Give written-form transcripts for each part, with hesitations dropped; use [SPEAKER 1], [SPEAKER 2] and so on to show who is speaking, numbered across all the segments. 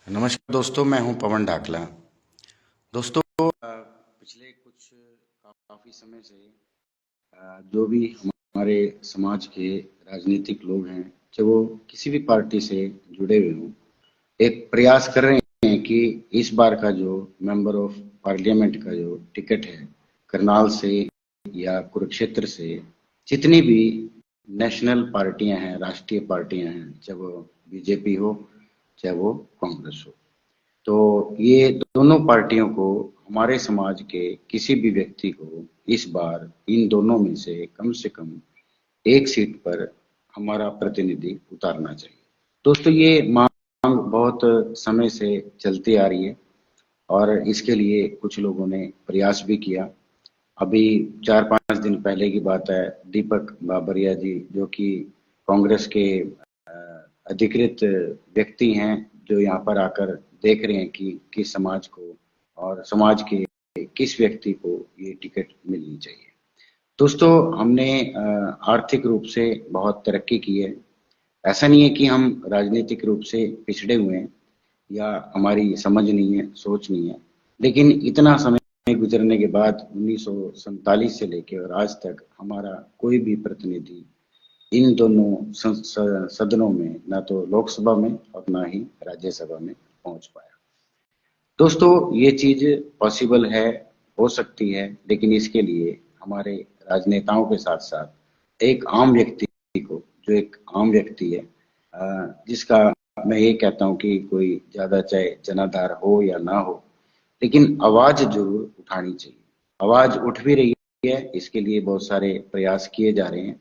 [SPEAKER 1] नमस्कार दोस्तों, मैं हूं पवन डाकला। दोस्तों, पिछले कुछ काफी समय से जो भी हमारे समाज के राजनीतिक लोग हैं, चाहे वो किसी भी पार्टी से जुड़े हुए हों, एक प्रयास कर रहे हैं कि इस बार का जो मेंबर ऑफ पार्लियामेंट का जो टिकट है, करनाल से या कुरुक्षेत्र से, जितनी भी नेशनल पार्टियां हैं, राष्ट्रीय पार्टियां हैं, चाहे वो बीजेपी हो चाहे वो कांग्रेस हो, तो ये दोनों पार्टियों को, हमारे समाज के किसी भी व्यक्ति को इस बार इन दोनों में से कम एक सीट पर हमारा प्रतिनिधि उतारना चाहिए। दोस्तों, ये मांग बहुत समय से चलती आ रही है और इसके लिए कुछ लोगों ने प्रयास भी किया। अभी 4-5 दिन पहले की बात है, दीपक बाबरिया जी, जो कि कांग्रेस के अधिकृत व्यक्ति हैं, जो यहाँ पर आकर देख रहे हैं कि किस समाज को और समाज के किस व्यक्ति को ये टिकट मिलनी चाहिए। दोस्तों, हमने आर्थिक रूप से बहुत तरक्की की है। ऐसा नहीं है कि हम राजनीतिक रूप से पिछड़े हुए हैं या हमारी समझ नहीं है, सोच नहीं है, लेकिन इतना समय गुजरने के बाद 1947 से लेकर और आज तक हमारा कोई भी प्रतिनिधि इन दोनों सदनों में, ना तो लोकसभा में और ना ही राज्यसभा में पहुंच पाया। दोस्तों, ये चीज पॉसिबल है, हो सकती है, लेकिन इसके लिए हमारे राजनेताओं के साथ साथ एक आम व्यक्ति को, जो एक आम व्यक्ति है, जिसका मैं ये कहता हूँ कि कोई ज्यादा चाहे जनाधार हो या ना हो, लेकिन आवाज जरूर उठानी चाहिए। आवाज उठ भी रही है, इसके लिए बहुत सारे प्रयास किए जा रहे हैं।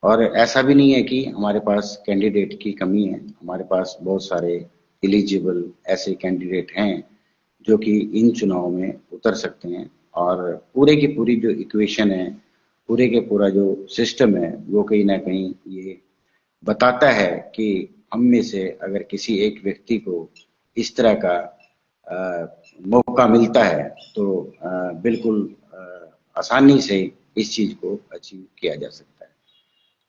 [SPEAKER 1] और ऐसा भी नहीं है कि हमारे पास कैंडिडेट की कमी है, हमारे पास बहुत सारे एलिजिबल ऐसे कैंडिडेट हैं जो कि इन चुनाव में उतर सकते हैं। और पूरे की पूरी जो इक्वेशन है, पूरे के पूरा जो सिस्टम है, वो कहीं ना कहीं ये बताता है कि हम में से अगर किसी एक व्यक्ति को इस तरह का मौका मिलता है तो बिल्कुल आसानी से इस चीज को अचीव किया जा सकता है।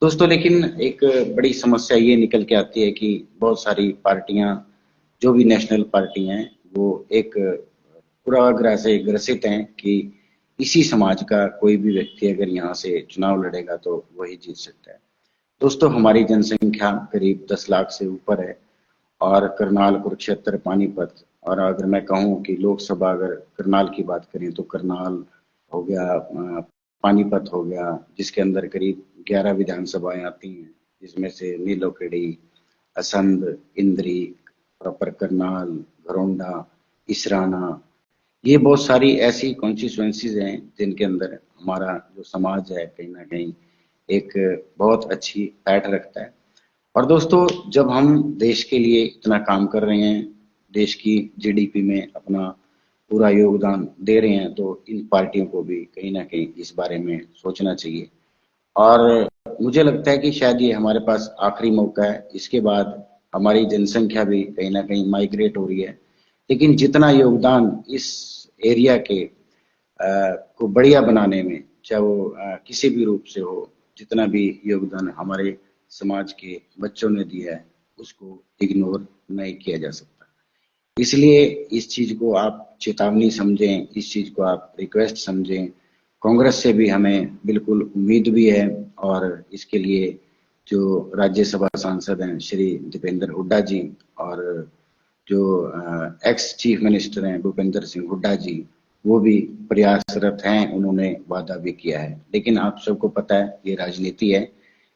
[SPEAKER 1] दोस्तों, लेकिन एक बड़ी समस्या ये निकल के आती है कि बहुत सारी पार्टियां, जो भी नेशनल पार्टी हैं, वो एक पूर्वाग्रह से ग्रसित हैं कि इसी समाज का कोई भी व्यक्ति अगर यहाँ से चुनाव लड़ेगा तो वही जीत सकता है। दोस्तों, हमारी जनसंख्या करीब 10 लाख से ऊपर है और करनाल, कुरुक्षेत्र, पानीपत, और अगर मैं कहूँ कि लोकसभा अगर करनाल की बात करें तो करनाल हो गया, पानीपत हो गया, जिसके अंदर करीब 11 विधानसभाएं आती हैं, जिसमें से नीलोखेड़ी, असंध, इंद्री, प्रॉपर करनाल, घरौंडा, इसराना, ये बहुत सारी ऐसी कॉन्स्टिट्यूएंसीज हैं जिनके अंदर हमारा जो समाज है कहीं ना कहीं एक बहुत अच्छी पैठ रखता है। और दोस्तों, जब हम देश के लिए इतना काम कर रहे हैं, देश की जीडीपी में अपना पूरा योगदान दे रहे हैं, तो इन पार्टियों को भी कहीं ना कहीं इस बारे में सोचना चाहिए। और मुझे लगता है कि शायद ये हमारे पास आखिरी मौका है। इसके बाद हमारी जनसंख्या भी कहीं ना कहीं माइग्रेट हो रही है, लेकिन जितना योगदान इस एरिया के को बढ़िया बनाने में, चाहे वो किसी भी रूप से हो, जितना भी योगदान हमारे समाज के बच्चों ने दिया है, उसको इग्नोर नहीं किया जा सकता। इसलिए इस चीज को आप चेतावनी समझें, इस चीज को आप रिक्वेस्ट समझें। कांग्रेस से भी हमें बिल्कुल उम्मीद भी है, और इसके लिए जो राज्यसभा सांसद हैं श्री दीपेंद्र हुड्डा जी, और जो एक्स चीफ मिनिस्टर हैं भूपेंद्र सिंह हुड्डा जी, वो भी प्रयासरत हैं, उन्होंने वादा भी किया है। लेकिन आप सबको पता है, ये राजनीति है,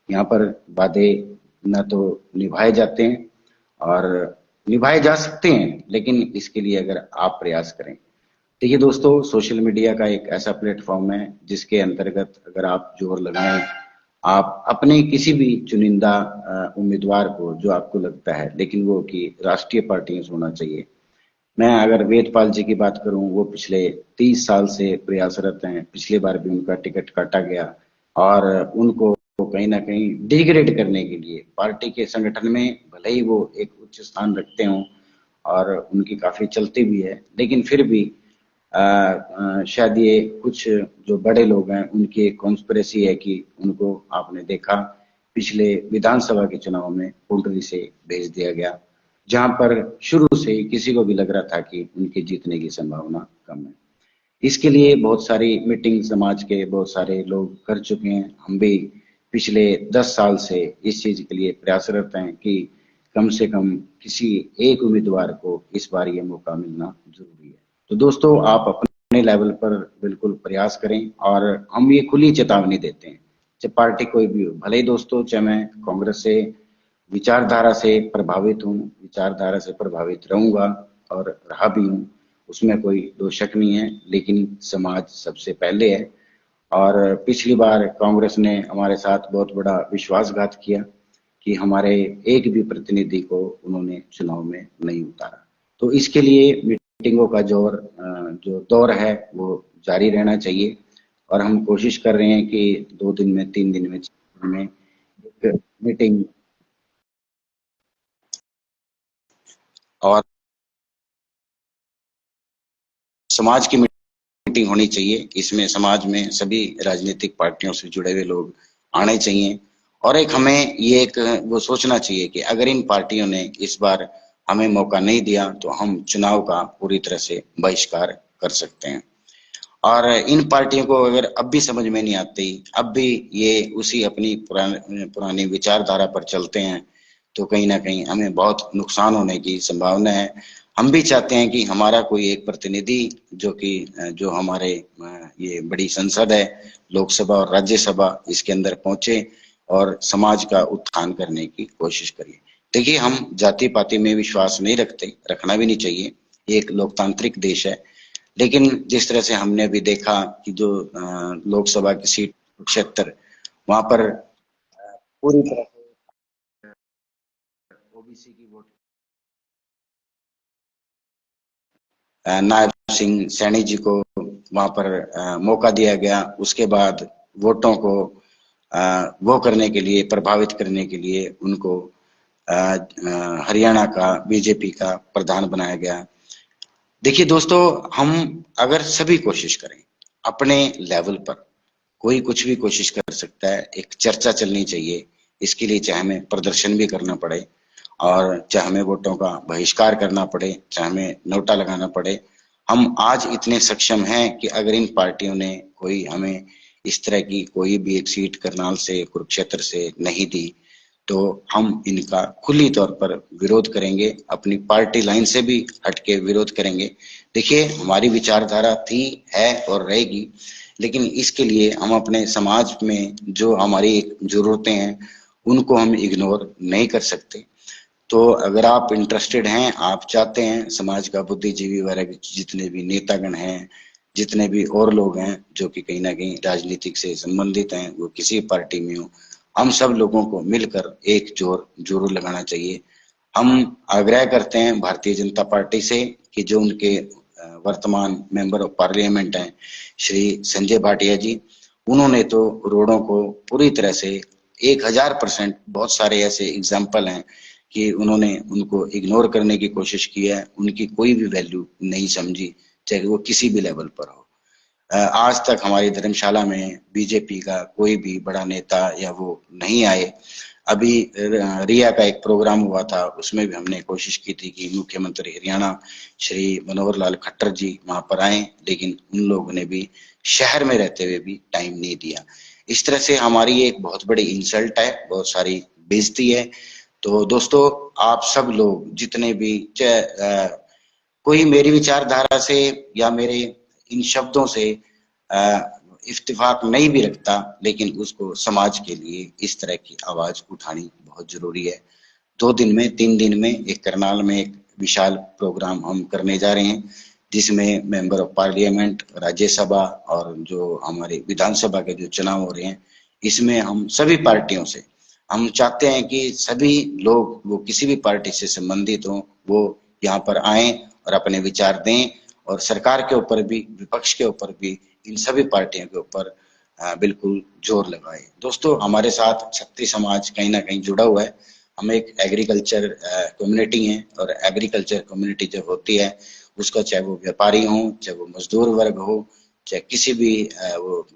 [SPEAKER 1] यहाँ पर वादे न तो निभाए जाते हैं, और निभाए जा सकते हैं, लेकिन इसके लिए अगर आप प्रयास करें। देखिए दोस्तों, सोशल मीडिया का एक ऐसा प्लेटफॉर्म है जिसके अंतर्गत अगर आप जोर लगाएं, आप अपने किसी भी चुनिंदा उम्मीदवार को, जो आपको लगता है, लेकिन वो कि राष्ट्रीय पार्टियों से होना चाहिए। मैं अगर वेदपाल जी की बात करूं, वो पिछले 30 साल से प्रयासरत हैं। पिछली बार भी उनका टिकट काटा गया और उनको कहीं ना कहीं डिग्रेड करने के लिए पार्टी के संगठन में, भले ही वो एक उच्च स्थान रखते हों और उनकी काफी चलती भी है, लेकिन फिर भी शायद ये कुछ जो बड़े लोग हैं उनकी एक कॉन्स्पिरेसी है कि उनको, आपने देखा, पिछले विधानसभा के चुनाव में पुंडरी से भेज दिया गया। जहां पर शुरू से ही किसी को भी लग रहा था कि उनके जीतने की संभावना कम है। इसके लिए बहुत सारी मीटिंग समाज के बहुत सारे लोग कर चुके हैं। हम भी पिछले 10 साल से इस चीज के लिए प्रयासरत हैं कि कम से कम किसी एक उम्मीदवार को इस बार ये मौका मिलना जरूरी है। तो दोस्तों, आप अपने लेवल पर बिल्कुल प्रयास करें और हम ये खुली चेतावनी देते हैं, चाहे पार्टी कोई भी हो, भले ही दोस्तों, चाहे मैं कांग्रेस से विचारधारा से प्रभावित हूँ, विचारधारा से प्रभावित रहूंगा और रहा भी हूँ, उसमें कोई दो शक नहीं है, लेकिन समाज सबसे पहले है। और पिछली बार कांग्रेस ने हमारे साथ बहुत बड़ा विश्वासघात किया कि हमारे एक भी प्रतिनिधि को उन्होंने चुनाव में नहीं उतारा। तो इसके लिए मीटिंगों का जो दौर है वो जारी रहना चाहिए और हम कोशिश कर रहे हैं कि 2 दिन में, 3 दिन में एक मीटिंग और समाज की मीटिंग होनी चाहिए। इसमें समाज में सभी राजनीतिक पार्टियों से जुड़े हुए लोग आने चाहिए और एक हमें ये एक वो सोचना चाहिए कि अगर इन पार्टियों ने इस बार हमें मौका नहीं दिया तो हम चुनाव का पूरी तरह से बहिष्कार कर सकते हैं। और इन पार्टियों को अगर अब भी समझ में नहीं आती, अब भी ये उसी अपनी पुरानी विचारधारा पर चलते हैं, तो कहीं ना कहीं हमें बहुत नुकसान होने की संभावना है। हम भी चाहते हैं कि हमारा कोई एक प्रतिनिधि जो हमारे ये बड़ी संसद है, लोकसभा और राज्यसभा, इसके अंदर पहुंचे और समाज का उत्थान करने की कोशिश करिए। देखिए, हम जाति पाति में विश्वास नहीं रखते, रखना भी नहीं चाहिए, ये एक लोकतांत्रिक देश है। लेकिन जिस तरह से हमने अभी देखा कि जो लोकसभा की सीट क्षेत्र, वहां पर पूरी तरह से ओबीसी की वोट नायब सिंह सैनी जी को वहां पर मौका दिया गया। उसके बाद वोटों को वो करने के लिए, प्रभावित करने के लिए उनको हरियाणा का बीजेपी का प्रधान बनाया गया। देखिए दोस्तों, हम अगर सभी कोशिश करें अपने लेवल पर, कोई कुछ भी कोशिश कर सकता है, एक चर्चा चलनी चाहिए। इसके लिए चाहे हमें प्रदर्शन भी करना पड़े और चाहे हमें वोटों का बहिष्कार करना पड़े, चाहे हमें नोटा लगाना पड़े, हम आज इतने सक्षम हैं कि अगर इन पार्टियों ने कोई हमें इस तरह की कोई भी एक सीट करनाल से, कुरुक्षेत्र से नहीं दी, तो हम इनका खुली तौर पर विरोध करेंगे, अपनी पार्टी लाइन से भी हटके विरोध करेंगे। देखिए, हमारी विचारधारा थी, है और रहेगी, लेकिन इसके लिए हम अपने समाज में जो हमारी जरूरतें हैं उनको हम इग्नोर नहीं कर सकते। तो अगर आप इंटरेस्टेड हैं, आप चाहते हैं समाज का बुद्धिजीवी वर्ग, जितने भी नेतागण हैं, जितने भी और लोग हैं जो कि कहीं ना कहीं राजनीतिक से संबंधित हैं, वो किसी पार्टी में हो, हम सब लोगों को मिलकर एक जोर जरूर लगाना चाहिए। हम आग्रह करते हैं भारतीय जनता पार्टी से कि जो उनके वर्तमान मेंबर ऑफ पार्लियामेंट हैं श्री संजय भाटिया जी, उन्होंने तो रोडों को पूरी तरह से 1000%, बहुत सारे ऐसे एग्जाम्पल हैं कि उन्होंने उनको इग्नोर करने की कोशिश की है, उनकी कोई भी वैल्यू नहीं समझी, चाहे वो किसी भी लेवल पर हो। आज तक हमारी धर्मशाला में बीजेपी का कोई भी बड़ा नेता या वो नहीं आए। अभी रिया का एक प्रोग्राम हुआ था, उसमें भी हमने कोशिश की थी कि मुख्यमंत्री हरियाणा श्री मनोहर लाल खट्टर जी वहां पर आए, लेकिन उन लोगों ने भी शहर में रहते हुए भी टाइम नहीं दिया। इस तरह से हमारी एक बहुत बड़ी इंसल्ट है, बहुत सारी बेइज्जती है। तो दोस्तों, आप सब लोग जितने भी, कोई मेरी विचारधारा से या मेरे इन शब्दों से इफ्तिफाक नहीं भी रखता, लेकिन उसको समाज के लिए इस तरह की आवाज उठानी बहुत जरूरी है। 2 दिन में, 3 दिन में एक करनाल में एक विशाल प्रोग्राम हम करने जा रहे हैं, जिसमें मेंबर ऑफ पार्लियामेंट, राज्यसभा और जो हमारे विधानसभा के जो चुनाव हो रहे हैं, इसमें हम सभी पार्टियों से हम चाहते हैं कि सभी लोग, वो किसी भी पार्टी से संबंधित हों, वो यहाँ पर आए और अपने विचार दें और सरकार के ऊपर भी, विपक्ष के ऊपर भी, इन सभी पार्टियों के ऊपर बिल्कुल जोर लगाए। दोस्तों, हमारे साथ क्षत्रिय समाज कहीं ना कहीं जुड़ा हुआ है। हम एक एग्रीकल्चर कम्युनिटी है और एग्रीकल्चर कम्युनिटी जब होती है, उसका चाहे वो व्यापारी हो, चाहे वो मजदूर वर्ग हो, चाहे किसी भी वो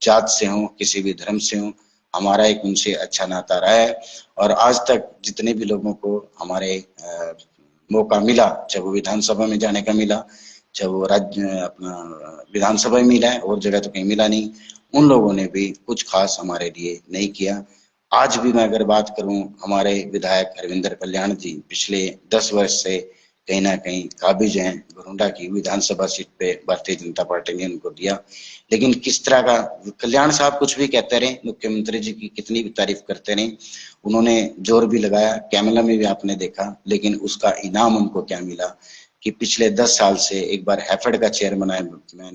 [SPEAKER 1] जात से हो, किसी भी धर्म से हो, हमारा एक उनसे अच्छा नाता रहा है। और आज तक जितने भी लोगों को हमारे मौका मिला, चाहे वो विधानसभा में जाने का मिला, चाहे वो राज्य अपना विधानसभा में मिला है, और जगह तो कहीं मिला नहीं, उन लोगों ने भी कुछ खास हमारे लिए नहीं किया। आज भी मैं अगर बात करूं, हमारे विधायक हरविंदर कल्याण जी पिछले 10 वर्ष से कहीं ना कहीं काबिज हैं। घरोंडा की विधानसभा सीट पे भारतीय जनता पार्टी ने उनको दिया, लेकिन किस तरह का कल्याण साहब कुछ भी कहते रहे, मुख्यमंत्री जी की कितनी भी तारीफ करते रहे, उन्होंने जोर भी लगाया, कैमरा में भी आपने देखा, लेकिन उसका इनाम उनको क्या मिला कि पिछले 10 साल से एक बार हैफेड का चेयरमैन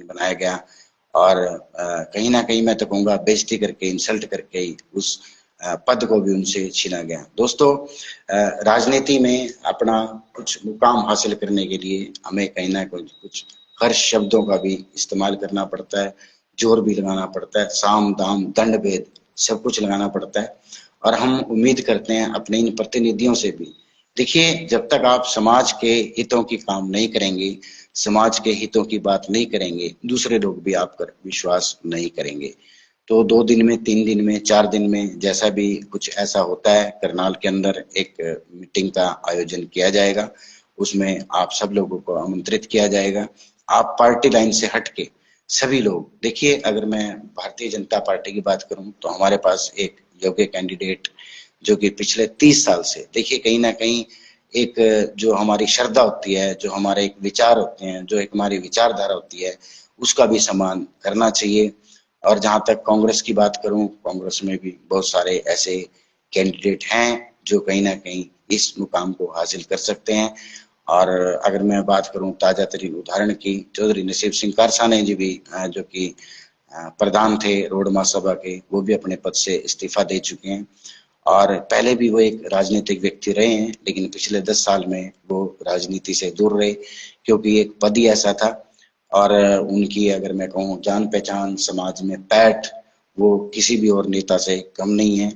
[SPEAKER 1] बनाया गया, और कहीं ना कहीं मैं तो कहूंगा बेइज्जती करके, इंसल्ट करके ही उस पद को भी उनसे छीना गया। दोस्तों, राजनीति में अपना कुछ मुकाम हासिल करने के लिए हमें कहीं ना कहीं कुछ हर शब्दों का भी इस्तेमाल करना पड़ता है, जोर भी लगाना पड़ता है, साम दाम दंड भेद सब कुछ लगाना पड़ता है। और हम उम्मीद करते हैं अपने इन प्रतिनिधियों से भी। देखिए, जब तक आप समाज के हितों की काम नहीं करेंगे, समाज के हितों की बात नहीं करेंगे, दूसरे लोग भी आप पर विश्वास नहीं करेंगे। तो 2 दिन में, 3 दिन में, 4 दिन में, जैसा भी कुछ ऐसा होता है, करनाल के अंदर एक मीटिंग का आयोजन किया जाएगा, उसमें आप सब लोगों को आमंत्रित किया जाएगा। आप पार्टी लाइन से हट के सभी लोग देखिए, अगर मैं भारतीय जनता पार्टी की बात करूं तो हमारे पास एक योग्य कैंडिडेट जो कि पिछले 30 साल से, देखिए कहीं ना कहीं एक जो हमारी श्रद्धा होती है, जो हमारे एक विचार होते हैं, जो एक हमारी विचारधारा होती है, उसका भी सम्मान करना चाहिए। और जहां तक कांग्रेस की बात करूं, कांग्रेस में भी बहुत सारे ऐसे कैंडिडेट हैं जो कहीं ना कहीं इस मुकाम को हासिल कर सकते हैं। और अगर मैं बात करूं ताजा तरीन उदाहरण की, चौधरी नसीब सिंह कारसाने जी भी जो कि प्रधान थे रोड महासभा के, वो भी अपने पद से इस्तीफा दे चुके हैं। और पहले भी वो एक राजनीतिक व्यक्ति रहे हैं, लेकिन पिछले 10 साल में वो राजनीति से दूर रहे, क्योंकि एक पद ही ऐसा था। और उनकी अगर मैं कहूँ जान पहचान समाज में पैठ, वो किसी भी और नेता से कम नहीं है।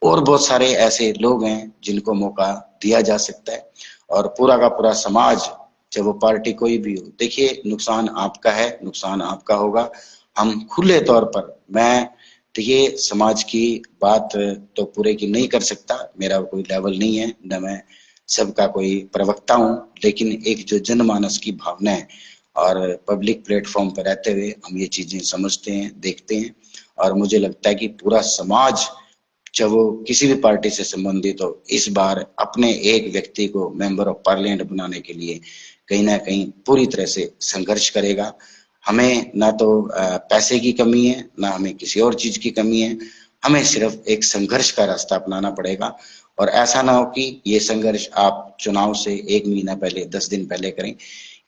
[SPEAKER 1] और बहुत सारे ऐसे लोग हैं जिनको मौका दिया जा सकता है, और पूरा का पूरा समाज, चाहे वो पार्टी कोई भी हो, देखिए नुकसान आपका है, नुकसान आपका होगा। हम खुले तौर पर, मैं देखिए समाज की बात तो पूरे की नहीं कर सकता, मेरा कोई लेवल नहीं है, न मैं सबका कोई प्रवक्ता हूँ, लेकिन एक जो जनमानस की भावना है और पब्लिक प्लेटफॉर्म पर रहते हुए हम ये चीजें समझते हैं, देखते हैं। और मुझे लगता है कि पूरा समाज, चाहे वो किसी भी पार्टी से संबंधित हो, इस बार अपने एक व्यक्ति को मेंबर ऑफ पार्लियामेंट बनाने के लिए कहीं ना कहीं पूरी तरह से संघर्ष करेगा। हमें ना तो पैसे की कमी है, ना हमें किसी और चीज की कमी है, हमें सिर्फ एक संघर्ष का रास्ता अपनाना पड़ेगा। और ऐसा ना हो कि ये संघर्ष आप चुनाव से 1 महीना पहले, 10 दिन पहले करें।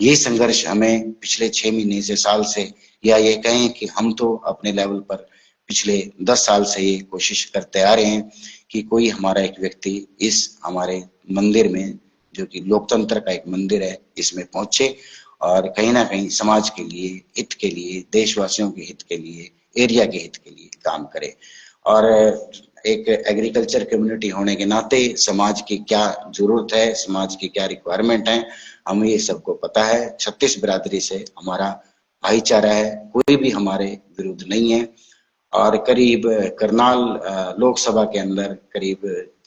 [SPEAKER 1] ये संघर्ष हमें पिछले 6 महीने से, साल से, या ये कहें कि हम तो अपने लेवल पर पिछले 10 साल से ये कोशिश करते आ रहे हैं कि कोई हमारा एक व्यक्ति इस हमारे मंदिर में, जो कि लोकतंत्र का एक मंदिर है, इसमें पहुंचे और कहीं ना कहीं समाज के लिए, हित के लिए, देशवासियों के हित के लिए, एरिया के हित के लिए काम करे। और एक एग्रीकल्चर कम्युनिटी होने के नाते समाज की क्या जरूरत है, समाज की क्या रिक्वायरमेंट है, हमें ये सबको पता है। 36 बिरादरी से हमारा भाईचारा है, कोई भी हमारे विरुद्ध नहीं है। और करीब करनाल लोकसभा के अंदर करीब,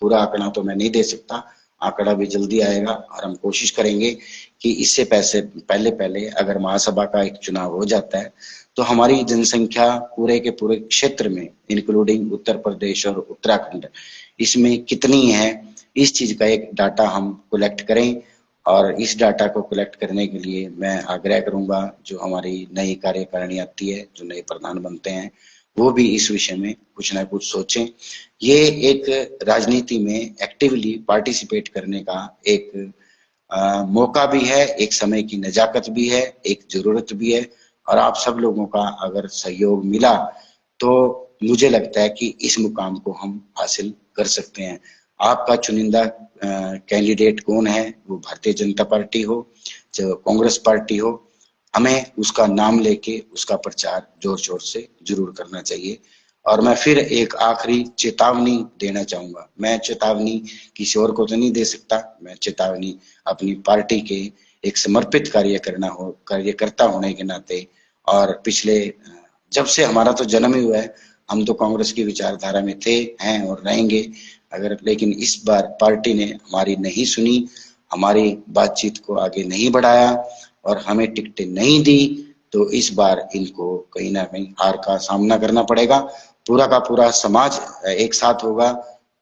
[SPEAKER 1] पूरा आंकड़ा तो मैं नहीं दे सकता, आंकड़ा भी जल्दी आएगा, और हम कोशिश करेंगे कि इससे पहले पहले अगर महासभा का एक चुनाव हो जाता है तो हमारी जनसंख्या पूरे के पूरे क्षेत्र में, इंक्लूडिंग उत्तर प्रदेश और उत्तराखंड, इसमें कितनी है, इस चीज का एक डाटा हम कलेक्ट करें। और इस डाटा को कलेक्ट करने के लिए मैं आग्रह करूंगा, जो हमारी नई कार्यकारिणी आती है, जो नए प्रधान बनते हैं, वो भी इस विषय में कुछ ना कुछ सोचें। ये एक राजनीति में एक्टिवली पार्टिसिपेट करने का एक मौका भी है, एक समय की नजाकत भी है, एक जरूरत भी है। और आप सब लोगों का अगर सहयोग मिला तो मुझे लगता है कि इस मुकाम को हम हासिल कर सकते हैं। आपका चुनिंदा कैंडिडेट कौन है, वो भारतीय जनता पार्टी हो, चाहे कांग्रेस पार्टी हो, हमें उसका नाम लेके उसका प्रचार जोर शोर से जरूर करना चाहिए। और मैं फिर एक आखिरी चेतावनी देना चाहूंगा। मैं चेतावनी किसी और को तो नहीं दे सकता, मैं चेतावनी अपनी पार्टी के एक समर्पित कार्यकर्ता होने के नाते, और पिछले जब से हमारा तो जन्म ही हुआ है, हम तो कांग्रेस की विचारधारा में थे, हैं और रहेंगे। लेकिन इस बार पार्टी ने हमारी नहीं सुनी, हमारी बातचीत को आगे नहीं बढ़ाया और हमें टिकटें नहीं दी, तो इस बार इनको कहीं ना कहीं हार का सामना करना पड़ेगा। पूरा का पूरा समाज एक साथ होगा।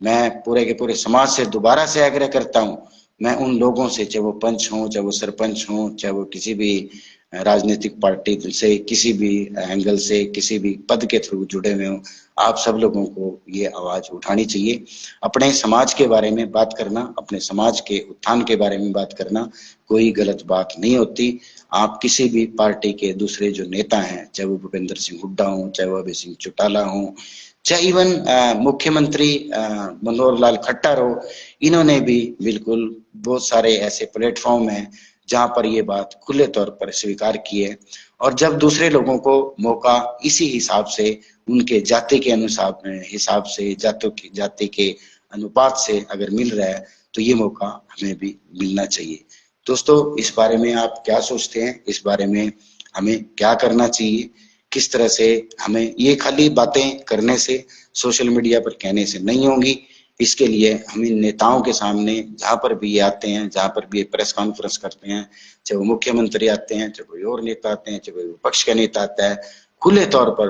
[SPEAKER 1] मैं पूरे के पूरे समाज से दोबारा से आग्रह करता हूं, मैं उन लोगों से, चाहे वो पंच हों, चाहे वो सरपंच हों, चाहे वो किसी भी राजनीतिक पार्टी से, किसी भी एंगल से, किसी भी पद के थ्रू जुड़े हुए हों, आप सब लोगों को ये आवाज उठानी चाहिए। अपने समाज के बारे में बात करना, अपने समाज के उत्थान के बारे में बात करना कोई गलत बात नहीं होती। आप किसी भी पार्टी के दूसरे जो नेता हैं, चाहे वो भूपेंद्र सिंह हुड्डा हो, चाहे वो अभय सिंह चौटाला हो, चाहे इवन मुख्यमंत्री मनोहर लाल खट्टर हो, इन्होंने भी बिल्कुल बहुत सारे ऐसे प्लेटफॉर्म हैं जहां पर ये बात खुले तौर पर स्वीकार की है। और जब दूसरे लोगों को मौका इसी हिसाब से, उनके जाति के अनुसार हिसाब से, जाति के अनुपात से अगर मिल रहा है, तो ये मौका हमें भी मिलना चाहिए। दोस्तों, इस बारे में आप क्या सोचते हैं? इस बारे में हमें क्या करना चाहिए? किस तरह से हमें, ये खाली बातें करने से, सोशल मीडिया पर कहने से नहीं होंगी। इसके लिए हम इन नेताओं के सामने जहां पर भी ये आते हैं, जहां पर भी ये प्रेस कॉन्फ्रेंस करते हैं, चाहे वो मुख्यमंत्री आते हैं, चाहे कोई और नेता आते हैं, चाहे कोई विपक्ष का नेता आता है, खुले तौर पर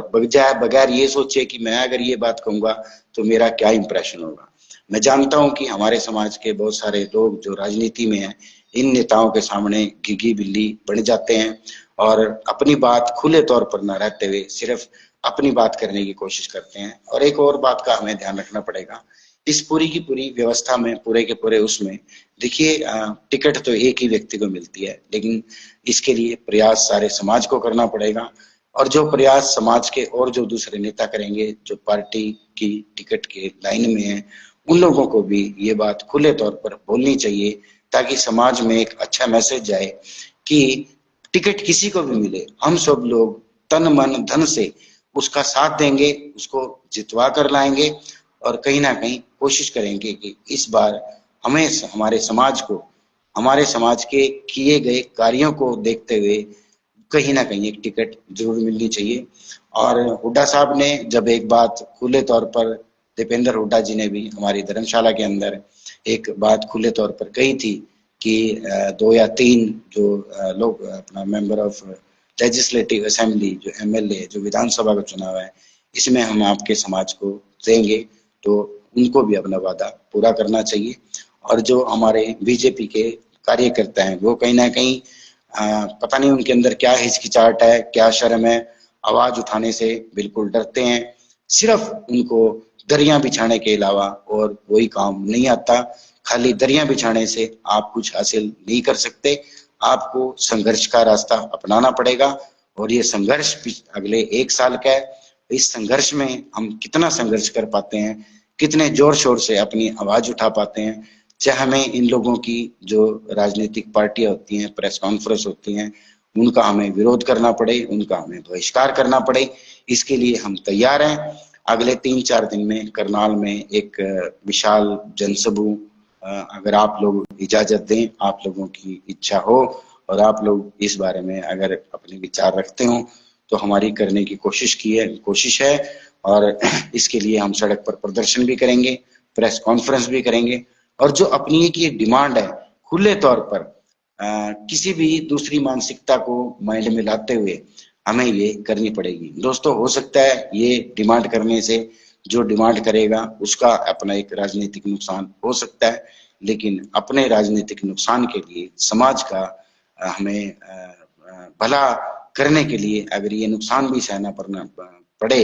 [SPEAKER 1] बगैर ये सोचे कि मैं अगर ये बात कहूंगा तो मेरा क्या इंप्रेशन होगा। मैं जानता हूं कि हमारे समाज के बहुत सारे लोग जो राजनीति में हैं, इन नेताओं के सामने घिघी बिल्ली बन जाते हैं और अपनी बात खुले तौर पर न रहते हुए सिर्फ अपनी बात करने की कोशिश करते हैं। और एक और बात का हमें ध्यान रखना पड़ेगा, इस पूरी की पूरी व्यवस्था में, पूरे के पूरे उसमें देखिए, टिकट तो एक ही व्यक्ति को मिलती है, लेकिन इसके लिए प्रयास सारे समाज को करना पड़ेगा। और जो प्रयास समाज के और जो दूसरे नेता करेंगे, जो पार्टी की टिकट के लाइन में है, उन लोगों को भी ये बात खुले तौर पर बोलनी चाहिए, ताकि समाज में एक अच्छा मैसेज जाए कि टिकट किसी को भी मिले, हम सब लोग तन मन धन से उसका साथ देंगे, उसको जितवा कर लाएंगे और कहीं ना कहीं कोशिश करेंगे कि इस बार हमें, हमारे समाज के किए गए कार्यों को देखते हुए कहीं ना कहीं एक टिकट जरूर मिलनी चाहिए। और हुड्डा साहब ने जब एक बात खुले तौर पर, दीपेंद्र हुड्डा जी ने भी हमारी धर्मशाला के अंदर एक बात खुले तौर पर कही थी कि 2 या 3 जो लोग अपना मेंबर ऑफ लेजिस्लेटिव असेंबली, जो एमएलए, जो विधानसभा का चुनाव है, इसमें हम आपके समाज को देंगे, तो उनको भी अपना वादा पूरा करना चाहिए। और जो हमारे बीजेपी के कार्यकर्ता हैं, वो कहीं ना कहीं पता नहीं उनके अंदर क्या हिचकिचाहट है, क्या शर्म है, आवाज उठाने से बिल्कुल डरते हैं। सिर्फ उनको दरियां बिछाने के अलावा और कोई काम नहीं आता। खाली दरियां बिछाने से आप कुछ हासिल नहीं कर सकते, आपको संघर्ष का रास्ता अपनाना पड़ेगा। और ये संघर्ष अगले 1 साल का है। इस संघर्ष में हम कितना संघर्ष कर पाते हैं, कितने जोर शोर से अपनी आवाज उठा पाते हैं, चाहे हमें इन लोगों की जो राजनीतिक पार्टियां होती हैं, प्रेस कॉन्फ्रेंस होती हैं, उनका हमें विरोध करना पड़े, उनका हमें बहिष्कार करना पड़े, इसके लिए हम तैयार हैं। अगले 3-4 दिन में करनाल में एक विशाल जनसभा, अगर आप लोग इजाजत दें, आप लोगों की इच्छा हो और आप लोग इस बारे में अगर अपने विचार रखते हो, तो हमारी करने की कोशिश है। और इसके लिए हम सड़क पर प्रदर्शन भी करेंगे, प्रेस कॉन्फ्रेंस भी करेंगे। और जो अपनी एक ये डिमांड है, खुले तौर पर किसी भी दूसरी मानसिकता को माइंड में लाते हुए हमें ये करनी पड़ेगी। दोस्तों, हो सकता है ये डिमांड करने से जो डिमांड करेगा उसका अपना एक राजनीतिक नुकसान हो सकता है, लेकिन अपने राजनीतिक नुकसान के लिए, समाज का हमें भला करने के लिए अगर ये नुकसान भी सहना पड़े,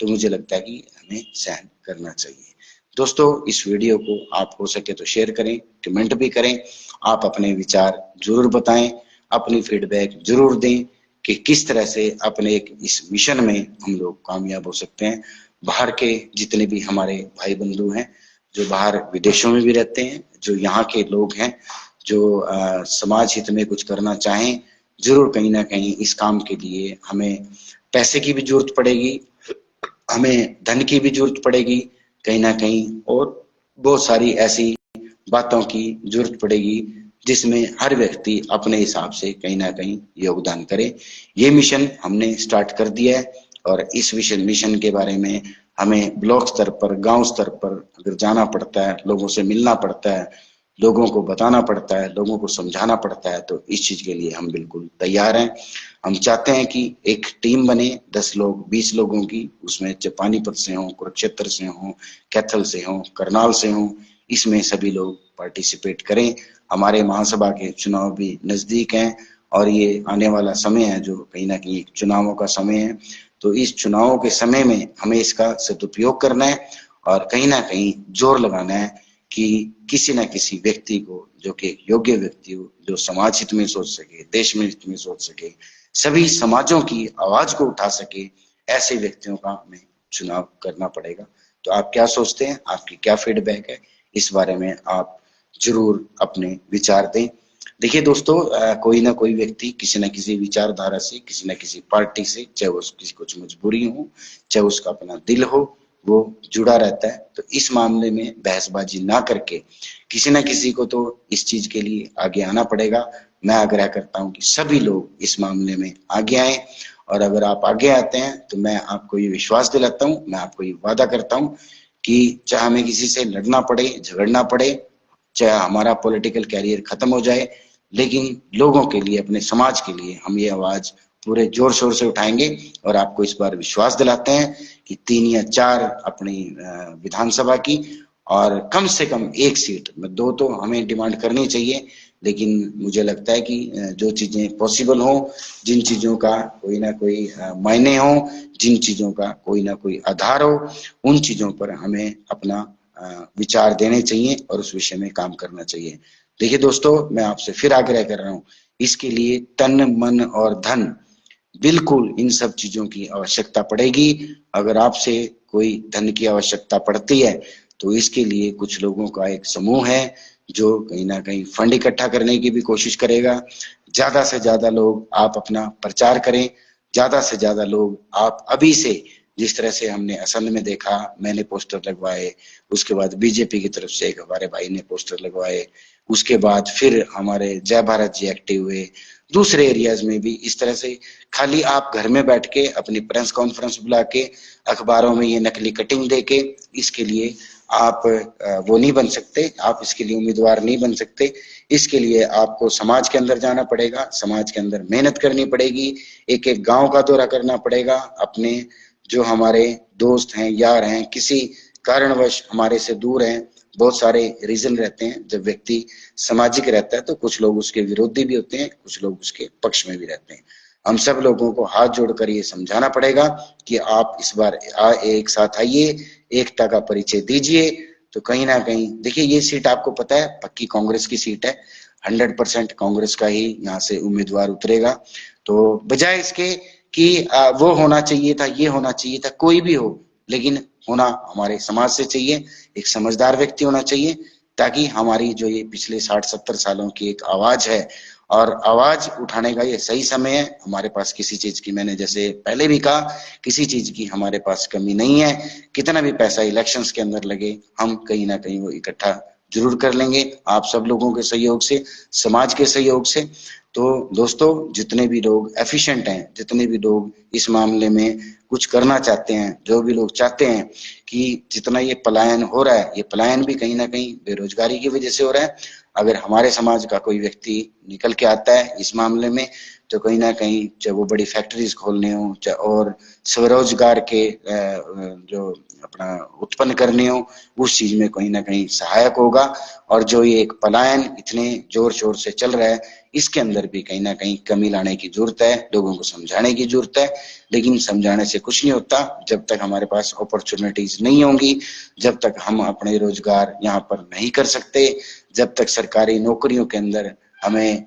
[SPEAKER 1] तो मुझे लगता है कि हमें सहन करना चाहिए। दोस्तों, इस वीडियो को आप हो सके तो शेयर करें, कमेंट भी करें, आप अपने विचार जरूर बताएं, अपनी फीडबैक जरूर दें कि किस तरह से अपने एक इस मिशन में हम लोग कामयाब हो सकते हैं। बाहर के जितने भी हमारे भाई बंधु हैं, जो बाहर विदेशों में भी रहते हैं, जो यहाँ के लोग हैं, जो समाज हित में कुछ करना चाहें, जरूर कहीं ना कहीं इस काम के लिए हमें पैसे की भी जरूरत पड़ेगी, हमें धन की भी जरूरत पड़ेगी कहीं ना कहीं, और बहुत सारी ऐसी बातों की जरूरत पड़ेगी जिसमें हर व्यक्ति अपने हिसाब से कहीं ना कहीं योगदान करे। ये मिशन हमने स्टार्ट कर दिया है और इस मिशन के बारे में हमें ब्लॉक स्तर पर, गांव स्तर पर अगर जाना पड़ता है, लोगों से मिलना पड़ता है, लोगों को बताना पड़ता है, लोगों को समझाना पड़ता है, तो इस चीज के लिए हम बिल्कुल तैयार हैं। हम चाहते हैं कि एक टीम बने 10 लोग 20 लोगों की, उसमें पानीपत से हो, कुरुक्षेत्र से हो, कैथल से हो, करनाल से हो, इसमें सभी लोग पार्टिसिपेट करें। हमारे महासभा के चुनाव भी नजदीक हैं और ये आने वाला समय है जो कहीं ना कहीं चुनावों का समय है। तो इस चुनावों के समय में हमें इसका सदुपयोग करना है और कहीं ना कहीं जोर लगाना है कि किसी न किसी व्यक्ति को, जो कि योग्य व्यक्ति हो, जो समाज हित में सोच सके, देश में हित में सोच सके, सभी समाजों की आवाज को उठा सके, ऐसे व्यक्तियों का हमें चुनाव करना पड़ेगा। तो आप क्या सोचते हैं, आपकी क्या फीडबैक है, इस बारे में आप जरूर अपने विचार दें। देखिए दोस्तों, कोई ना कोई व्यक्ति किसी न किसी विचारधारा से, किसी न किसी पार्टी से, चाहे वो किसी कुछ मजबूरी हो, चाहे उसका अपना दिल हो, वो जुड़ा रहता है। तो इस मामले में बहसबाजी ना करके किसी न किसी को तो इस चीज के लिए आगे आना पड़ेगा। मैं आग्रह करता हूं कि सभी लोग इस मामले में आगे आए और अगर आप आगे आते हैं तो मैं आपको ये विश्वास दिलाता हूं, मैं आपको ये वादा करता हूं कि चाहे हमें किसी से लड़ना पड़े, झगड़ना पड़े, चाहे हमारा पॉलिटिकल कैरियर खत्म हो जाए, लेकिन लोगों के लिए, अपने समाज के लिए हम ये आवाज पूरे जोर शोर से उठाएंगे। और आपको इस बार विश्वास दिलाते हैं कि 3 या 4 अपनी विधानसभा की और कम से कम 1 सीट, 2 तो हमें डिमांड करनी चाहिए, लेकिन मुझे लगता है कि जो चीजें पॉसिबल हो, जिन चीजों का कोई ना कोई मायने हो, जिन चीजों का कोई ना कोई आधार हो, उन चीजों पर हमें अपना विचार देने चाहिए और उस विषय में काम करना चाहिए। देखिए दोस्तों, मैं आपसे फिर आग्रह कर रहा हूं, इसके लिए तन मन और धन, बिल्कुल इन सब चीजों की आवश्यकता पड़ेगी। अगर आपसे कोई धन की आवश्यकता पड़ती है तो इसके लिए कुछ लोगों का एक समूह है जो कहीं ना कहीं फंड इकट्ठा करने की भी कोशिश करेगा। ज्यादा से ज्यादा लोग आप अपना प्रचार करें, ज्यादा से ज्यादा लोग आप अभी से, जिस तरह से हमने असम में देखा, मैंने पोस्टर लगवाए, उसके बाद बीजेपी की तरफ से एक हमारे भाई ने पोस्टर लगवाए, उसके बाद फिर हमारे जय भारत जी एक्टिव हुए, दूसरे एरियाज में भी इस तरह से। खाली आप घर में बैठ के अपनी प्रेस कॉन्फ्रेंस बुला के अखबारों में ये नकली कटिंग दे के इसके लिए आप वो नहीं बन सकते, आप इसके लिए उम्मीदवार नहीं बन सकते। इसके लिए आपको समाज के अंदर जाना पड़ेगा, समाज के अंदर मेहनत करनी पड़ेगी, एक एक गांव का दौरा करना पड़ेगा। अपने जो हमारे दोस्त हैं, यार हैं, किसी कारणवश हमारे से दूर हैं, बहुत सारे रीजन रहते हैं। जब व्यक्ति सामाजिक रहता है तो कुछ लोग उसके विरोधी भी होते हैं, कुछ लोग उसके पक्ष में भी रहते हैं। हम सब लोगों को हाथ जोड़कर ये समझाना पड़ेगा कि आप इस बार एक साथ आइए, एकता का परिचय दीजिए। तो कहीं ना कहीं देखिए, ये सीट आपको पता है पक्की कांग्रेस की सीट है, 100% कांग्रेस का ही यहाँ से उम्मीदवार उतरेगा। तो बजाय इसके कि वो होना चाहिए था, ये होना चाहिए था, कोई भी हो, लेकिन होना हमारे समाज से चाहिए, एक समझदार व्यक्ति होना चाहिए, ताकि हमारी जो ये पिछले 60-70 सालों की एक आवाज है, और आवाज उठाने का ये सही समय है। हमारे पास किसी चीज की, मैंने जैसे पहले भी कहा, किसी चीज की हमारे पास कमी नहीं है। कितना भी पैसा इलेक्शंस के अंदर लगे, हम कहीं ना कहीं वो इकट्ठा जरूर कर लेंगे, आप सब लोगों के सहयोग से, समाज के सहयोग से। तो दोस्तों, जितने भी लोग एफिशिएंट हैं, जितने भी लोग इस मामले में कुछ करना चाहते हैं, जो भी लोग चाहते हैं कि जितना ये पलायन हो रहा है, ये पलायन भी कहीं ना कहीं बेरोजगारी की वजह से हो रहा है। अगर हमारे समाज का कोई व्यक्ति निकल के आता है इस मामले में, तो कहीं ना कहीं चाहे वो बड़ी फैक्ट्रीज खोलने हो, चाहे और स्वरोजगार के जो अपना उत्पन्न करने हो, उस चीज में कहीं ना कहीं सहायक होगा। और जो ये एक पलायन इतने जोर शोर से चल रहा है, इसके अंदर भी कहीं ना कहीं कमी लाने की जरूरत है, लोगों को समझाने की जरूरत है। लेकिन समझाने से कुछ नहीं होता जब तक हमारे पास अपॉर्चुनिटीज नहीं होंगी, जब तक हम अपने रोजगार यहाँ पर नहीं कर सकते, जब तक सरकारी नौकरियों के अंदर हमें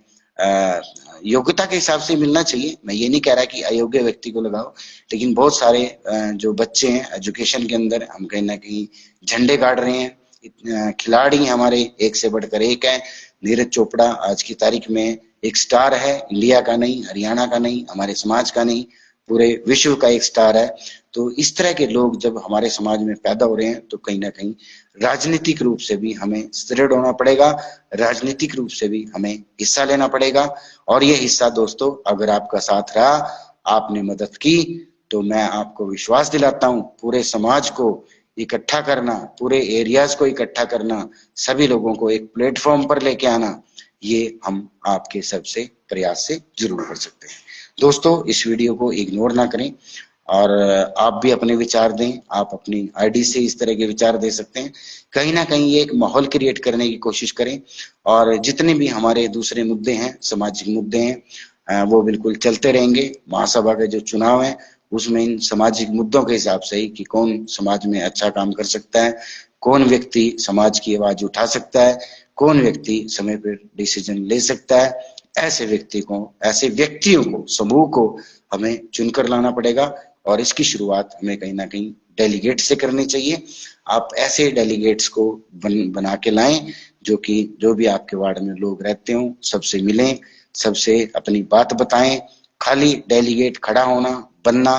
[SPEAKER 1] योग्यता के हिसाब से मिलना चाहिए। मैं ये नहीं कह रहा कि अयोग्य व्यक्ति को लगाओ, लेकिन बहुत सारे जो बच्चे हैं एजुकेशन के अंदर, हम कहीं ना कहीं झंडे गाड़ रहे हैं। खिलाड़ी हमारे एक से बढ़कर एक है। नीरज चोपड़ा आज की तारीख में एक स्टार है, इंडिया का नहीं, हरियाणा का नहीं, हमारे समाज का नहीं, पूरे विश्व का एक स्टार है। तो इस तरह के लोग जब हमारे समाज में पैदा हो रहे हैं, तो कहीं ना कहीं राजनीतिक रूप से भी हमें सुदृढ़ होना पड़ेगा, राजनीतिक रूप से भी हमें हिस्सा लेना पड़ेगा। और ये हिस्सा दोस्तों, अगर आपका साथ रहा, आपने मदद की, तो मैं आपको विश्वास दिलाता हूं, पूरे समाज को इकट्ठा करना, पूरे एरियाज को इकट्ठा करना, सभी लोगों को एक प्लेटफॉर्म पर लेके आना, ये हम आपके सबसे प्रयास से जरूर कर सकते हैं। दोस्तों, इस वीडियो को इग्नोर ना करें और आप भी अपने विचार दें। आप अपनी आईडी से इस तरह के विचार दे सकते हैं। कहीं ना कहीं ये एक माहौल क्रिएट करने की कोशिश करें और जितने भी हमारे दूसरे मुद्दे हैं, सामाजिक मुद्दे हैं, वो बिल्कुल चलते रहेंगे। महासभा के जो चुनाव है उसमें इन सामाजिक मुद्दों के हिसाब से ही कि कौन समाज में अच्छा काम कर सकता है, कौन व्यक्ति समाज की आवाज उठा सकता है, कौन व्यक्ति समय पर डिसीजन ले सकता है, ऐसे व्यक्ति को, ऐसे व्यक्तियों को, समूह को हमें चुनकर लाना पड़ेगा और इसकी शुरुआत हमें कहीं ना कहीं डेलीगेट से करनी चाहिए। आप ऐसे डेलीगेट्स को बना के लाएं जो भी आपके वार्ड में लोग रहते हों, सबसे मिलें, सबसे अपनी बात बताएं। खाली डेलीगेट खड़ा होना, बनना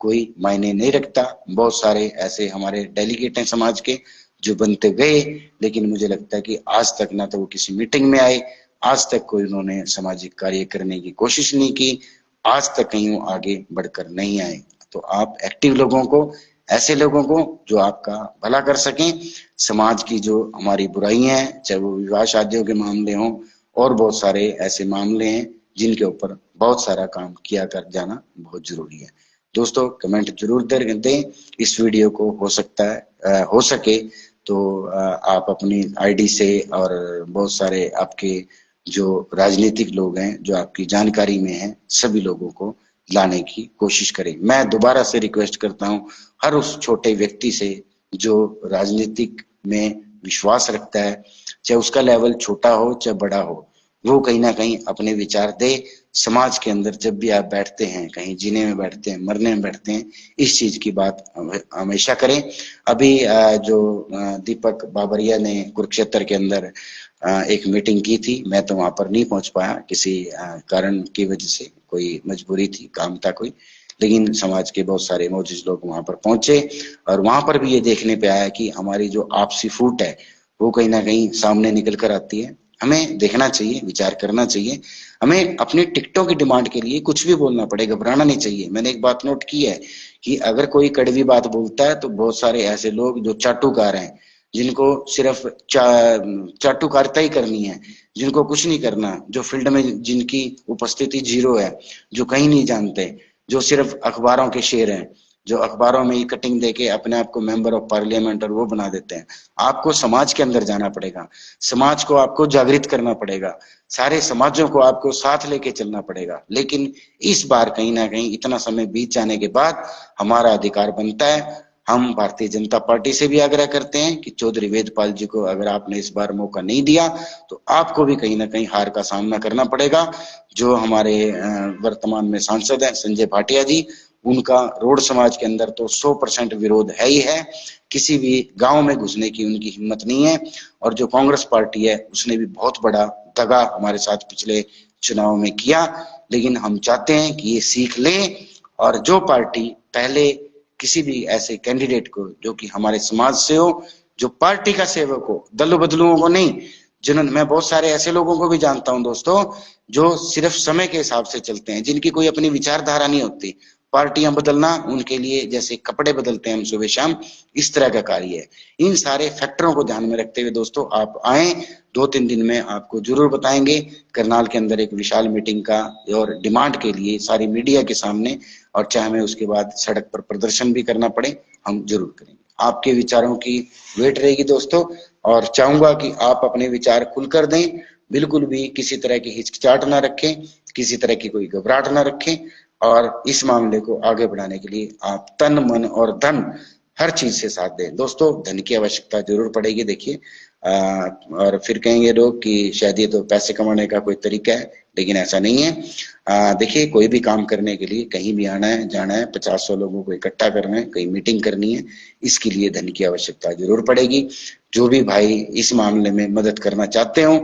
[SPEAKER 1] कोई मायने नहीं रखता। बहुत सारे ऐसे हमारे डेलीगेट हैं समाज के जो बनते गए, लेकिन मुझे लगता है कि आज तक ना तो वो किसी मीटिंग में आए, आज तक कोई उन्होंने सामाजिक कार्य करने की कोशिश नहीं की, आज तक कहीं वो आगे बढ़कर नहीं आए। तो आप एक्टिव लोगों को, ऐसे लोगों को जो आपका भला कर सकें, समाज की जो हमारी बुराइयां हैं, चाहे वो विवाह शादियों के मामले हों और बहुत सारे ऐसे मामले हैं जिनके ऊपर बहुत सारा काम किया कर जाना बहुत जरूरी है। दोस्तों, कमेंट जरूर दें। इस वीडियो को हो सकता है हो सके तो आप अपनी आईडी से और बहुत सारे आपके जो राजनीतिक लोग हैं जो आपकी जानकारी में हैं, सभी लोगों को लाने की कोशिश करें। मैं दोबारा से रिक्वेस्ट करता हूं हर उस छोटे व्यक्ति से जो राजनीतिक में विश्वास रखता है, चाहे उसका लेवल छोटा हो चाहे बड़ा हो, वो कहीं ना कहीं अपने विचार दे। समाज के अंदर जब भी आप बैठते हैं, कहीं जीने में बैठते हैं, मरने में बैठते हैं, इस चीज की बात हमेशा करें। अभी जो दीपक बाबरिया ने कुरुक्षेत्र के अंदर एक मीटिंग की थी, मैं तो वहां पर नहीं पहुंच पाया, किसी कारण की वजह से, कोई मजबूरी थी, काम था कोई, लेकिन समाज के बहुत सारे मौजूद लोग वहां पर पहुंचे और वहां पर भी ये देखने पे आया कि हमारी जो आपसी फूट है वो कहीं ना कहीं सामने निकल कर आती है। हमें देखना चाहिए, विचार करना चाहिए, हमें अपने टिकटों की डिमांड के लिए कुछ भी बोलना पड़े, घबराना नहीं चाहिए। मैंने एक बात नोट की है कि अगर कोई कड़वी बात बोलता है तो बहुत सारे ऐसे लोग जो चाटुकार हैं, जिनको सिर्फ चाटुकारिता ही करनी है, जिनको कुछ नहीं करना, जो फील्ड में जिनकी उपस्थिति जीरो है, जो कहीं नहीं जानते, जो सिर्फ अखबारों के शेर हैं, जो अखबारों में ही कटिंग देके अपने आप को मेंबर ऑफ पार्लियामेंट और वो बना देते हैं। आपको समाज के अंदर जाना पड़ेगा, समाज को आपको जागृत करना पड़ेगा, सारे समाजों को आपको साथ लेके चलना पड़ेगा। लेकिन इस बार कहीं ना कहीं इतना समय बीत जाने के बाद हमारा अधिकार बनता है। हम भारतीय जनता पार्टी से भी आग्रह करते हैं कि चौधरी वेदपाल जी को अगर आपने इस बार मौका नहीं दिया तो आपको भी कहीं ना कहीं हार का सामना करना पड़ेगा। जो हमारे वर्तमान में सांसद हैं संजय भाटिया जी, उनका रोड समाज के अंदर तो 100% विरोध है ही है, किसी भी गांव में घुसने की उनकी हिम्मत नहीं है। और जो कांग्रेस पार्टी है उसने भी बहुत बड़ा दगा हमारे साथ पिछले चुनाव में किया, लेकिन हम चाहते हैं कि ये सीख लें और जो पार्टी पहले किसी भी ऐसे कैंडिडेट को जो कि हमारे समाज से हो, जो पार्टी का सेवक हो, दलों बदलुओं को नहीं, जिन्होंने, मैं बहुत सारे ऐसे लोगों को भी जानता हूं दोस्तों जो सिर्फ समय के हिसाब से चलते हैं, जिनकी कोई अपनी विचारधारा नहीं होती। पार्टियां बदलना उनके लिए जैसे कपड़े बदलते हैं हम सुबह शाम, इस तरह का कार्य है। इन सारे फैक्टरों को ध्यान में रखते हुए दोस्तों आप आए, 2-3 दिन में आपको जरूर बताएंगे। करनाल के अंदर एक विशाल मीटिंग का और डिमांड के लिए सारी मीडिया के सामने, और चाहे हमें उसके बाद सड़क पर प्रदर्शन भी करना पड़े, हम जरूर करेंगे। आपके विचारों की वेट रहेगी दोस्तों, और चाहूंगा कि आप अपने विचार खुलकर दें, बिल्कुल भी किसी तरह की हिचकिचाहट ना रखें, किसी तरह की कोई घबराहट ना रखें, और इस मामले को आगे बढ़ाने के लिए आप तन मन और धन हर चीज से साथ दें। दोस्तों, धन की आवश्यकता जरूर पड़ेगी। देखिए और फिर कहेंगे लोग कि शायद ये तो पैसे कमाने का कोई तरीका है, लेकिन ऐसा नहीं है। देखिए, कोई भी काम करने के लिए कहीं भी आना है, जाना है, 50-100 लोगों को इकट्ठा करना है, कहीं मीटिंग करनी है, इसके लिए धन की आवश्यकता जरूर पड़ेगी। जो भी भाई इस मामले में मदद करना चाहते हो,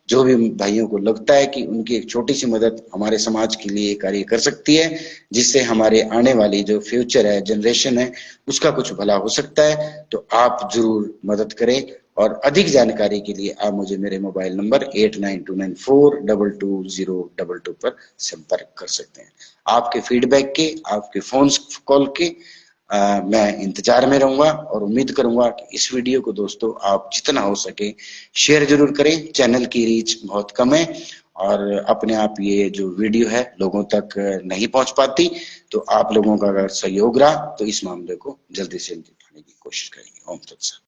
[SPEAKER 1] जो भी भाइयों को लगता है कि उनकी एक छोटी सी मदद हमारे समाज के लिए कार्य कर सकती है, जिससे हमारे आने वाली जो फ्यूचर है, जनरेशन है, उसका कुछ भला हो सकता है, तो आप जरूर मदद करें। और अधिक जानकारी के लिए आप मुझे मेरे मोबाइल नंबर 8929422022 पर संपर्क कर सकते हैं। आपके फीडबैक के, आपके फोन कॉल के मैं इंतजार में रहूंगा और उम्मीद करूंगा कि इस वीडियो को दोस्तों आप जितना हो सके शेयर जरूर करें। चैनल की रीच बहुत कम है और अपने आप ये जो वीडियो है लोगों तक नहीं पहुंच पाती, तो आप लोगों का अगर सहयोग रहा तो इस मामले को जल्दी से जल्दी उठाने की कोशिश करेंगे। ओम तत्सत।